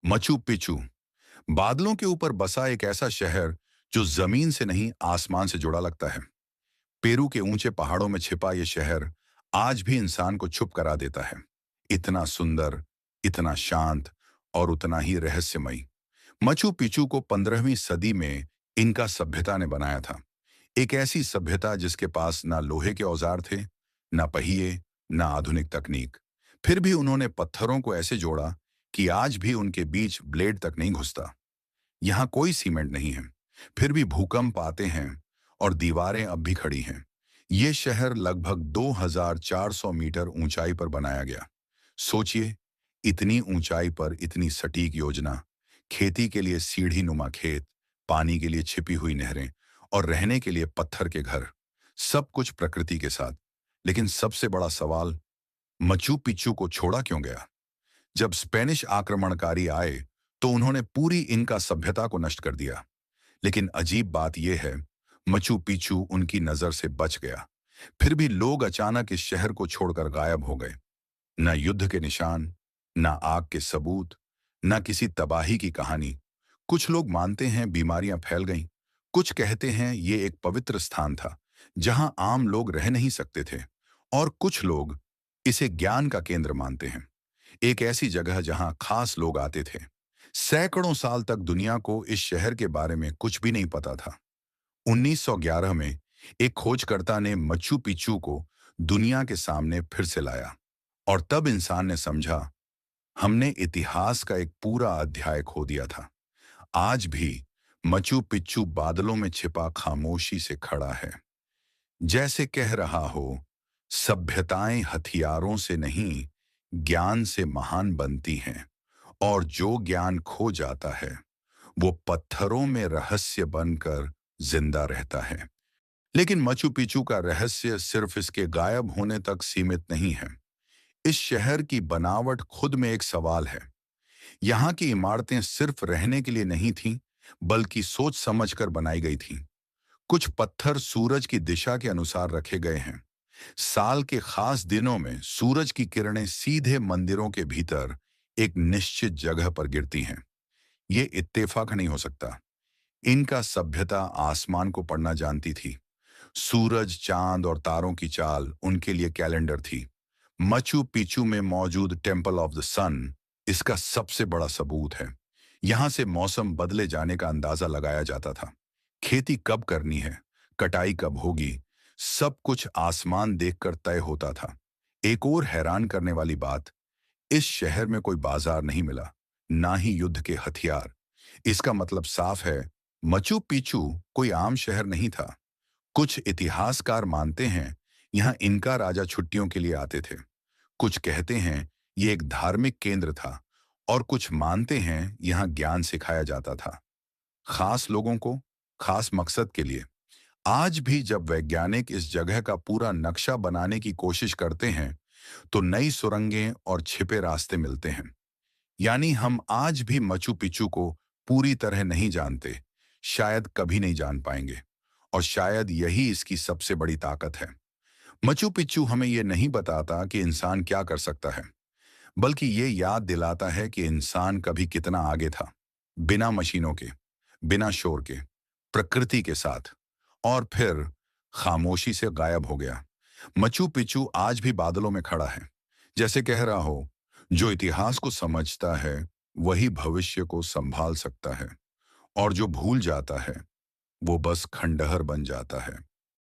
मचू पिचू बादलों के ऊपर बसा एक ऐसा शहर जो जमीन से नहीं आसमान से जुड़ा लगता है। पेरू के ऊंचे पहाड़ों में छिपा यह शहर आज भी इंसान को चुप करा देता है। इतना सुंदर, इतना शांत और उतना ही रहस्यमयी। मचू पिचू को 15वीं सदी में इनका सभ्यता ने बनाया था। एक ऐसी सभ्यता जिसके पास ना लोहे के औजार थे, ना पहिए, ना आधुनिक तकनीक। फिर भी उन्होंने पत्थरों को ऐसे जोड़ा कि आज भी उनके बीच ब्लेड तक नहीं घुसता। यहाँ कोई सीमेंट नहीं है, फिर भी भूकंप आते हैं और दीवारें अब भी खड़ी हैं। ये शहर लगभग 2400 मीटर ऊंचाई पर बनाया गया। सोचिए, इतनी ऊंचाई पर इतनी सटीक योजना, खेती के लिए सीढ़ी नुमा खेत, पानी के लिए छिपी हुई नहरें और रहने के लिए पत्थर के घर, सब कुछ प्रकृति के साथ। लेकिन सबसे बड़ा सवाल, मचू पिच्चू को छोड़ा क्यों गया? जब स्पेनिश आक्रमणकारी आए तो उन्होंने पूरी इनका सभ्यता को नष्ट कर दिया। लेकिन अजीब बात यह है, मचू पिच्चू उनकी नजर से बच गया। फिर भी लोग अचानक इस शहर को छोड़कर गायब हो गए। न युद्ध के निशान, न आग के सबूत, न किसी तबाही की कहानी। कुछ लोग मानते हैं बीमारियां फैल गईं, कुछ कहते हैं ये एक पवित्र स्थान था जहां आम लोग रह नहीं सकते थे, और कुछ लोग इसे ज्ञान का केंद्र मानते हैं। एक ऐसी जगह जहां खास लोग आते थे। सैकड़ों साल तक दुनिया को इस शहर के बारे में कुछ भी नहीं पता था। 1911 में एक खोजकर्ता ने मच्चू पिच्चू को दुनिया के सामने फिर से लाया, और तब इंसान ने समझा, हमने इतिहास का एक पूरा अध्याय खो दिया था। आज भी मच्चू पिच्चू बादलों में छिपा खामोशी से खड़ा है, जैसे कह रहा हो, सभ्यताएं हथियारों से नहीं, ज्ञान से महान बनती हैं, और जो ज्ञान खो जाता है वो पत्थरों में रहस्य बनकर जिंदा रहता है। लेकिन मचू पिचू का रहस्य सिर्फ इसके गायब होने तक सीमित नहीं है। इस शहर की बनावट खुद में एक सवाल है। यहाँ की इमारतें सिर्फ रहने के लिए नहीं थीं, बल्कि सोच समझकर बनाई गई थीं। कुछ पत्थर सूरज की दिशा के अनुसार रखे गए हैं। साल के खास दिनों में सूरज की किरणें सीधे मंदिरों के भीतर एक निश्चित जगह पर गिरती हैं। ये इत्तेफाक नहीं हो सकता। इनका सभ्यता आसमान को पढ़ना जानती थी। सूरज, चांद और तारों की चाल उनके लिए कैलेंडर थी। मचू पिचू में मौजूद टेम्पल ऑफ द सन इसका सबसे बड़ा सबूत है। यहां से मौसम बदले जाने का अंदाजा लगाया जाता था। खेती कब करनी है, कटाई कब होगी, सब कुछ आसमान देखकर तय होता था। एक और हैरान करने वाली बात, इस शहर में कोई बाजार नहीं मिला, ना ही युद्ध के हथियार। इसका मतलब साफ है, मचू पिचू कोई आम शहर नहीं था। कुछ इतिहासकार मानते हैं यहाँ इनका राजा छुट्टियों के लिए आते थे। कुछ कहते हैं ये एक धार्मिक केंद्र था, और कुछ मानते हैं यहाँ ज्ञान सिखाया जाता था, खास लोगों को, खास मकसद के लिए। आज भी जब वैज्ञानिक इस जगह का पूरा नक्शा बनाने की कोशिश करते हैं तो नई सुरंगें और छिपे रास्ते मिलते हैं। यानी हम आज भी मचू पिचू को पूरी तरह नहीं जानते, शायद कभी नहीं जान पाएंगे, और शायद यही इसकी सबसे बड़ी ताकत है। मचू पिच्चू हमें यह नहीं बताता कि इंसान क्या कर सकता है, बल्कि ये याद दिलाता है कि इंसान कभी कितना आगे था, बिना मशीनों के, बिना शोर के, प्रकृति के साथ, और फिर खामोशी से गायब हो गया। मचू पिच्चू आज भी बादलों में खड़ा है, जैसे कह रहा हो, जो इतिहास को समझता है वही भविष्य को संभाल सकता है, और जो भूल जाता है वो बस खंडहर बन जाता है।